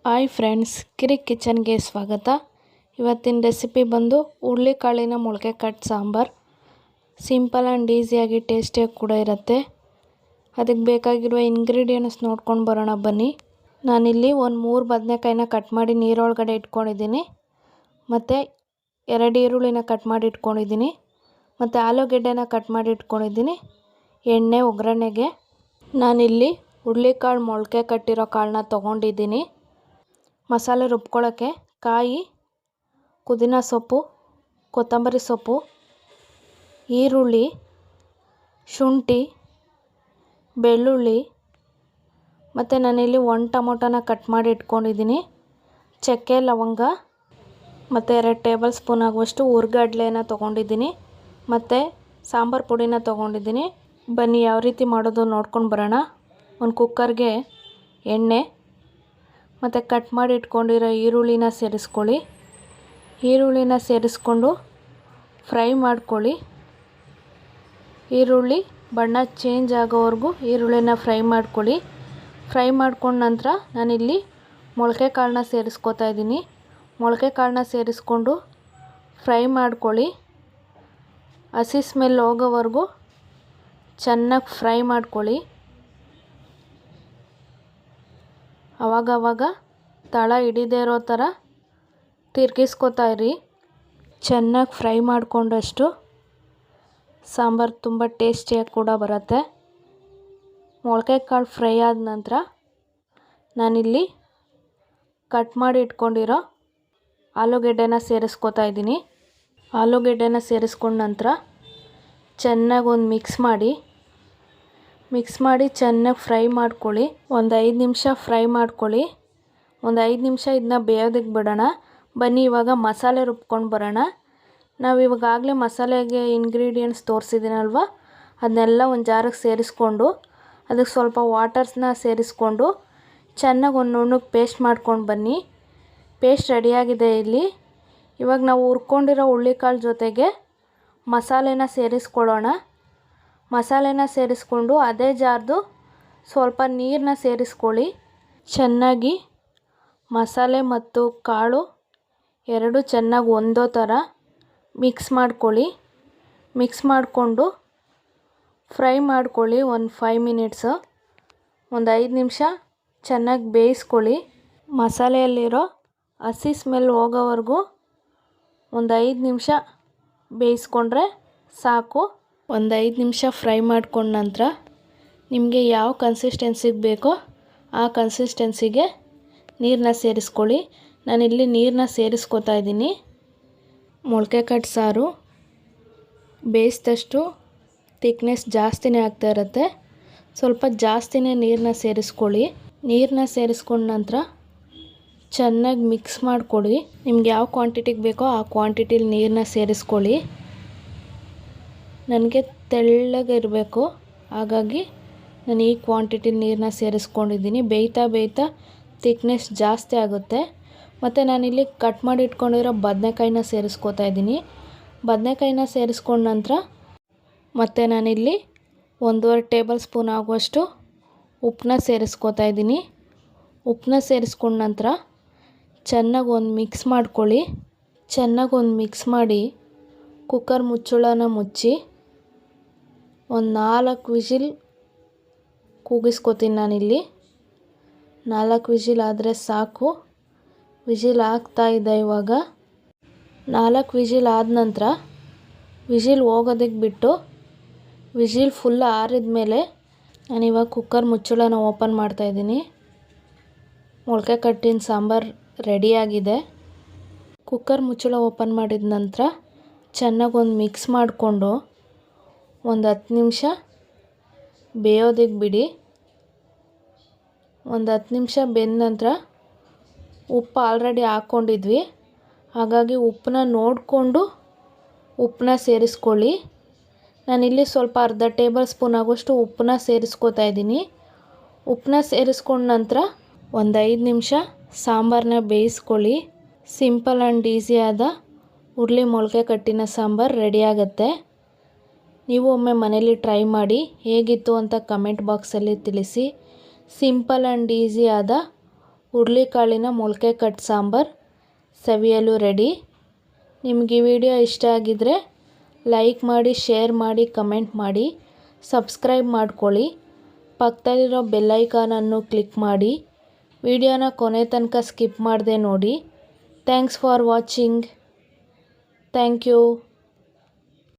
Hi friends, ಕಿರಿಕ್ ಕಿಚನ್ಗೆ ಸ್ವಾಗತ. ಇವತ್ತಿನ recipe ಬಂದು ಹುರುಳಿಕಾಳಿನ ಮೊಳಕೆ ಕಟ್ ಸಾಂಬಾರು. ಸಿಂಪಲ್ ಆ್ಯಂಡ್ ಈಸಿಯಾಗಿ ಟೇಸ್ಟಿಯಾಗಿ ಕೂಡ ಇರುತ್ತೆ. ಅದಕ್ಕೆ ಬೇಕಾಗಿರುವ ಇಂಗ್ರೀಡಿಯೆಂಟ್ಸ್ ನೋಡ್ಕೊಂಡು ಬರೋಣ ಬನ್ನಿ. ನಾನಿಲ್ಲಿ ಒಂದು 3 ಬದನೆಕಾಯಿನ ಕಟ್ ಮಾಡಿ ನೀರೊಳಗಡೆ ಇಟ್ಕೊಂಡಿದ್ದೀನಿ. ಮತ್ತು 2 ಈರುಳ್ಳಿನ ಕಟ್ ಮಾಡಿ ಇಟ್ಕೊಂಡಿದ್ದೀನಿ. ಮತ್ತು ಆಲೂಗೆಡ್ಡೆನ ಕಟ್ ಮಾಡಿ ಇಟ್ಕೊಂಡಿದ್ದೀನಿ. ಎಣ್ಣೆ ಒಗ್ಗರಣೆಗೆ ನಾನಿಲ್ಲಿ ಹುರುಳಿಕಾಳು ಮೊಳಕೆ ಕಟ್ಟಿರೋ ಕಾಳನ್ನ ತೊಗೊಂಡಿದ್ದೀನಿ. ಮಸಾಲೆ ರುಬ್ಕೊಳ್ಳೋಕ್ಕೆ ಕಾಯಿ, ಪುದೀನ ಸೊಪ್ಪು, ಕೊತ್ತಂಬರಿ ಸೊಪ್ಪು, ಈರುಳ್ಳಿ, ಶುಂಠಿ, ಬೆಳ್ಳುಳ್ಳಿ, ಮತ್ತು ನಾನಿಲ್ಲಿ 1 ಟೊಮೊಟೊನ ಕಟ್ ಮಾಡಿ ಇಟ್ಕೊಂಡಿದ್ದೀನಿ. ಚಕ್ಕೆ, ಲವಂಗ ಮತ್ತು 2 ಟೇಬಲ್ ಸ್ಪೂನ್ ಆಗುವಷ್ಟು ಹುರ್ಗಡ್ಲೆನ ತೊಗೊಂಡಿದ್ದೀನಿ. ಮತ್ತು ಸಾಂಬಾರು ಪುಡಿನ ತೊಗೊಂಡಿದ್ದೀನಿ. ಬನ್ನಿ ಯಾವ ರೀತಿ ಮಾಡೋದು ನೋಡ್ಕೊಂಡು ಬರೋಣ. ಒಂದು ಕುಕ್ಕರ್ಗೆ ಎಣ್ಣೆ ಮತ್ತು ಕಟ್ ಮಾಡಿ ಇಟ್ಕೊಂಡಿರೋ ಈರುಳ್ಳಿನ ಸೇರಿಸ್ಕೊಳ್ಳಿ. ಈರುಳ್ಳಿನ ಸೇರಿಸ್ಕೊಂಡು ಫ್ರೈ ಮಾಡ್ಕೊಳ್ಳಿ. ಈರುಳ್ಳಿ ಬಣ್ಣ ಚೇಂಜ್ ಆಗೋವರೆಗೂ ಈರುಳ್ಳಿನ ಫ್ರೈ ಮಾಡ್ಕೊಳ್ಳಿ. ಫ್ರೈ ಮಾಡ್ಕೊಂಡ ನಂತರ ನಾನಿಲ್ಲಿ ಮೊಳಕೆ ಕಾಳನ್ನ ಸೇರಿಸ್ಕೊತಾ ಇದ್ದೀನಿ. ಮೊಳಕೆ ಕಾಳನ್ನ ಸೇರಿಸ್ಕೊಂಡು ಫ್ರೈ ಮಾಡ್ಕೊಳ್ಳಿ. ಹಸಿ ಸ್ಮೆಲ್ ಹೋಗೋವರೆಗೂ ಚೆನ್ನಾಗಿ ಫ್ರೈ ಮಾಡ್ಕೊಳ್ಳಿ. ಆವಾಗವಾಗ ತಳ ಹಿಡಿದೇ ಇರೋ ಥರ ತಿರ್ಗಿಸ್ಕೊತಾ ಇರಿ. ಚೆನ್ನಾಗಿ ಫ್ರೈ ಮಾಡಿಕೊಂಡಷ್ಟು ಸಾಂಬಾರು ತುಂಬ ಟೇಸ್ಟಿಯಾಗಿ ಕೂಡ ಬರುತ್ತೆ. ಮೊಳಕೆ ಕಾಳು ಫ್ರೈ ಆದ ನಂತರ ನಾನಿಲ್ಲಿ ಕಟ್ ಮಾಡಿ ಇಟ್ಕೊಂಡಿರೋ ಆಲೂಗೆಡ್ಡೆನ ಸೇರಿಸ್ಕೊತಾ ಇದ್ದೀನಿ. ಆಲೂಗೆಡ್ಡೆನ ಸೇರಿಸ್ಕೊಂಡ ನಂತರ ಚೆನ್ನಾಗಿ ಒಂದು ಮಿಕ್ಸ್ ಮಾಡಿ ಚೆನ್ನಾಗಿ ಫ್ರೈ ಮಾಡ್ಕೊಳ್ಳಿ. ಒಂದು 5 ನಿಮಿಷ ಫ್ರೈ ಮಾಡ್ಕೊಳ್ಳಿ. ಒಂದು 5 ನಿಮಿಷ ಇದನ್ನ ಬೇಯೋದಕ್ಕೆ ಬಿಡೋಣ. ಬನ್ನಿ ಇವಾಗ ಮಸಾಲೆ ರುಬ್ಕೊಂಡು ಬರೋಣ. ನಾವು ಇವಾಗಲೇ ಮಸಾಲೆಗೆ ಇಂಗ್ರೀಡಿಯೆಂಟ್ಸ್ ತೋರಿಸಿದ್ದೀನಲ್ವ, ಅದನ್ನೆಲ್ಲ ಒಂದು ಜಾರಿಗೆ ಸೇರಿಸ್ಕೊಂಡು ಅದಕ್ಕೆ ಸ್ವಲ್ಪ ವಾಟರ್ಸ್ನ ಸೇರಿಸ್ಕೊಂಡು ಚೆನ್ನಾಗಿ ಒಂದು ನುಣ್ಣಗೆ ಪೇಸ್ಟ್ ಮಾಡ್ಕೊಂಡು ಬನ್ನಿ. ಪೇಸ್ಟ್ ರೆಡಿಯಾಗಿದೆ ಇಲ್ಲಿ. ಇವಾಗ ನಾವು ಹುರ್ಕೊಂಡಿರೋ ಹುರುಳಿಕಾಳು ಜೊತೆಗೆ ಮಸಾಲೆನ ಸೇರಿಸ್ಕೊಳ್ಳೋಣ. ಮಸಾಲೆನ ಸೇರಿಸ್ಕೊಂಡು ಅದೇ ಜಾರ್ದು ಸ್ವಲ್ಪ ನೀರನ್ನ ಸೇರಿಸ್ಕೊಳ್ಳಿ. ಚೆನ್ನಾಗಿ ಮಸಾಲೆ ಮತ್ತು ಕಾಳು ಎರಡು ಚೆನ್ನಾಗಿ ಹೊಂದೋ ಥರ ಮಿಕ್ಸ್ ಮಾಡ್ಕೊಳ್ಳಿ. ಮಿಕ್ಸ್ ಮಾಡಿಕೊಂಡು ಫ್ರೈ ಮಾಡ್ಕೊಳ್ಳಿ. ಒಂದು 5 ಮಿನಿಟ್ಸು, ಒಂದು 5 ನಿಮಿಷ ಚೆನ್ನಾಗಿ ಬೇಯಿಸ್ಕೊಳ್ಳಿ. ಮಸಾಲೆಯಲ್ಲಿರೋ ಹಸಿ ಸ್ಮೆಲ್ ಹೋಗೋವರೆಗೂ ಒಂದು 5 ನಿಮಿಷ ಬೇಯಿಸ್ಕೊಂಡ್ರೆ ಸಾಕು. ಒಂದು 5 ನಿಮಿಷ ಫ್ರೈ ಮಾಡ್ಕೊಂಡ ನಂತರ ನಿಮಗೆ ಯಾವ ಕನ್ಸಿಸ್ಟೆನ್ಸಿಗೆ ಬೇಕೋ ಆ ಕನ್ಸಿಸ್ಟೆನ್ಸಿಗೆ ನೀರನ್ನ ಸೇರಿಸ್ಕೊಳ್ಳಿ. ನಾನಿಲ್ಲಿ ನೀರನ್ನ ಸೇರಿಸ್ಕೊತಾ ಇದ್ದೀನಿ. ಮೊಳಕೆ ಕಟ್ ಸಾರು ಬೇಯಿಸಿದಷ್ಟು ತಿಕ್ನೆಸ್ ಜಾಸ್ತಿನೇ ಆಗ್ತಾ ಇರುತ್ತೆ. ಸ್ವಲ್ಪ ಜಾಸ್ತಿನೇ ನೀರನ್ನ ಸೇರಿಸ್ಕೊಳ್ಳಿ. ನೀರನ್ನ ಸೇರಿಸ್ಕೊಂಡ ನಂತರ ಚೆನ್ನಾಗಿ ಮಿಕ್ಸ್ ಮಾಡಿಕೊಡಿ. ನಿಮ್ಗೆ ಯಾವ ಕ್ವಾಂಟಿಟಿಗೆ ಬೇಕೋ ಆ ಕ್ವಾಂಟಿಟಿಲಿ ನೀರನ್ನ ಸೇರಿಸ್ಕೊಳ್ಳಿ. ನನಗೆ ತೆಳ್ಳಗೆ ಇರಬೇಕು, ಹಾಗಾಗಿ ನಾನು ಈ ಕ್ವಾಂಟಿಟಿ ನೀರನ್ನ ಸೇರಿಸ್ಕೊಂಡಿದ್ದೀನಿ. ಬೇಯ್ತಾ ತಿಕ್ನೆಸ್ ಜಾಸ್ತಿ ಆಗುತ್ತೆ. ಮತ್ತು ನಾನಿಲ್ಲಿ ಕಟ್ ಮಾಡಿ ಇಟ್ಕೊಂಡಿರೋ ಬದನೆಕಾಯಿನ ಸೇರಿಸ್ಕೊತಾ ಇದ್ದೀನಿ. ಬದನೆಕಾಯಿನ ಸೇರಿಸ್ಕೊಂಡ ನಂತರ ಮತ್ತು ನಾನಿಲ್ಲಿ 1.5 ಟೇಬಲ್ ಸ್ಪೂನ್ ಆಗುವಷ್ಟು ಉಪ್ಪನ್ನ ಸೇರಿಸ್ಕೊತಾ ಇದ್ದೀನಿ. ಉಪ್ಪನ್ನ ಸೇರಿಸ್ಕೊಂಡ ನಂತರ ಚೆನ್ನಾಗಿ ಒಂದು ಮಿಕ್ಸ್ ಮಾಡ್ಕೊಳ್ಳಿ. ಚೆನ್ನಾಗಿ ಒಂದು ಮಿಕ್ಸ್ ಮಾಡಿ ಕುಕ್ಕರ್ ಮುಚ್ಚಳನ ಮುಚ್ಚಿ ಒಂದು 4 ವಿಷಿಲ್ ಕೂಗಿಸ್ಕೊತೀನಿ. ನಾನಿಲ್ಲಿ 4 ವಿಷಿಲ್ ಆದರೆ ಸಾಕು. ವಿಷಿಲ್ ಆಗ್ತಾಯಿದೆ. ಇವಾಗ 4 ವಿಷಿಲ್ ಆದ ನಂತರ ವಿಷಿಲ್ ಹೋಗೋದಕ್ಕೆ ಬಿಟ್ಟು ವಿಷಿಲ್ ಫುಲ್ ಆರಿದ ಮೇಲೆ ನಾನಿವಾಗ ಕುಕ್ಕರ್ ಮುಚ್ಚಳನ ಓಪನ್ ಮಾಡ್ತಾಯಿದ್ದೀನಿ. ಮೊಳಕೆ ಕಟ್ಟಿನ ಸಾಂಬಾರು ರೆಡಿಯಾಗಿದೆ. ಕುಕ್ಕರ್ ಮುಚ್ಚಳ ಓಪನ್ ಮಾಡಿದ ನಂತರ ಚೆನ್ನಾಗಿ ಒಂದು ಮಿಕ್ಸ್ ಮಾಡಿಕೊಂಡು ಒಂದು 10 ನಿಮಿಷ ಬೇಯೋದಕ್ಕೆ ಬಿಡಿ. ಒಂದು 10 ನಿಮಿಷ ಬೆಂದ ನಂತರ ಉಪ್ಪು ಆಲ್ರೆಡಿ ಹಾಕ್ಕೊಂಡಿದ್ವಿ, ಹಾಗಾಗಿ ಉಪ್ಪನ್ನ ನೋಡಿಕೊಂಡು ಉಪ್ಪನ್ನ ಸೇರಿಸ್ಕೊಳ್ಳಿ. ನಾನಿಲ್ಲಿ ಸ್ವಲ್ಪ ಅರ್ಧ ಟೇಬಲ್ ಸ್ಪೂನ್ ಆಗುವಷ್ಟು ಉಪ್ಪನ್ನ ಸೇರಿಸ್ಕೊತಾ ಇದ್ದೀನಿ. ಉಪ್ಪನ್ನ ಸೇರಿಸ್ಕೊಂಡ ನಂತರ ಒಂದು 5 ನಿಮಿಷ ಸಾಂಬಾರನ್ನ ಬೇಯಿಸ್ಕೊಳ್ಳಿ. ಸಿಂಪಲ್ ಆ್ಯಂಡ್ ಈಸಿಯಾದ ಹುರುಳಿ ಮೊಳಕೆ ಕಟ್ಟಿನ ಸಾಂಬಾರು ರೆಡಿಯಾಗತ್ತೆ. ನೀವು ಒಮ್ಮೆ ಮನೇಲಿ ಟ್ರೈ ಮಾಡಿ ಹೇಗಿತ್ತು ಅಂತ ಕಮೆಂಟ್ ಬಾಕ್ಸಲ್ಲಿ ತಿಳಿಸಿ. ಸಿಂಪಲ್ ಆ್ಯಂಡ್ ಈಸಿಯಾದ ಹುರುಳಿಕಾಳಿನ ಮೊಳಕೆ ಕಟ್ ಸಾಂಬಾರು ಸವಿಯಲು ರೆಡಿ. ನಿಮಗೆ ಈ ವಿಡಿಯೋ ಇಷ್ಟ ಆಗಿದ್ದರೆ ಲೈಕ್ ಮಾಡಿ, ಶೇರ್ ಮಾಡಿ, ಕಮೆಂಟ್ ಮಾಡಿ, ಸಬ್ಸ್ಕ್ರೈಬ್ ಮಾಡ್ಕೊಳ್ಳಿ. ಪಕ್ಕದಲ್ಲಿರೋ ಬೆಲ್ಲೈಕಾನನ್ನು ಕ್ಲಿಕ್ ಮಾಡಿ. ವಿಡಿಯೋನ ಕೊನೆ ತನಕ ಸ್ಕಿಪ್ ಮಾಡದೆ ನೋಡಿ. Thanks for watching. Thank you.